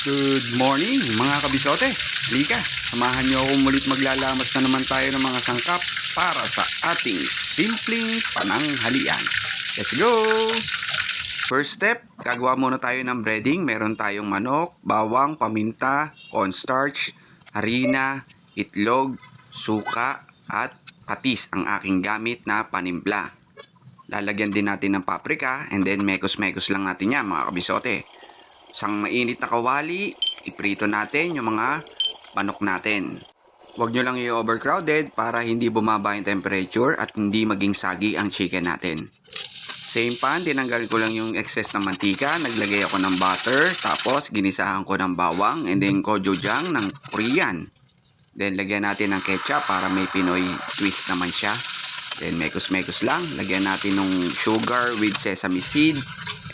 Good morning mga kabisote. Lika, samahan niyo ako mulit maglalamas na naman tayo ng mga sangkap para sa ating simpleng pananghalian. Let's go! First step, gagawa muna tayo ng breading. Meron tayong manok, bawang, paminta, cornstarch, harina, itlog, suka, at patis ang aking gamit na panimpla. Lalagyan din natin ng paprika and then mekos-mekos lang natin yan mga kabisote. Isang mainit na kawali, iprito natin yung mga manok natin. Huwag nyo lang i-overcrowded para hindi bumaba yung temperature at hindi maging sagi ang chicken natin. Same pan, tinanggal ko lang yung excess na mantika, naglagay ako ng butter, tapos ginisahan ko ng bawang and then gochujang ng Korean. Then lagyan natin ng ketchup para may Pinoy twist naman siya. Then mekos-mekos lang, lagyan natin ng sugar with sesame seed.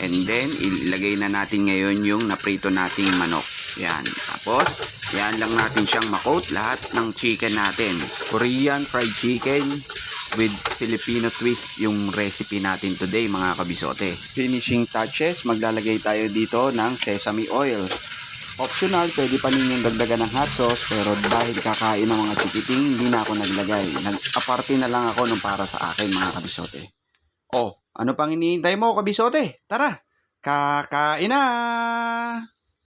And then, ilagay na natin ngayon yung naprito nating manok. Yan. Tapos, yan lang natin siyang makot lahat ng chicken natin. Korean fried chicken with Filipino twist yung recipe natin today mga kabisote. Finishing touches, maglalagay tayo dito ng sesame oil. Optional, pwede pa ninyong dagdagan ng hot sauce, pero dahil kakain ng mga chikiting, hindi na ako naglagay. Aparte na lang ako nung para sa akin mga kabisote. Oh, ano pang iniintay mo, kabisote? Tara, kakain na!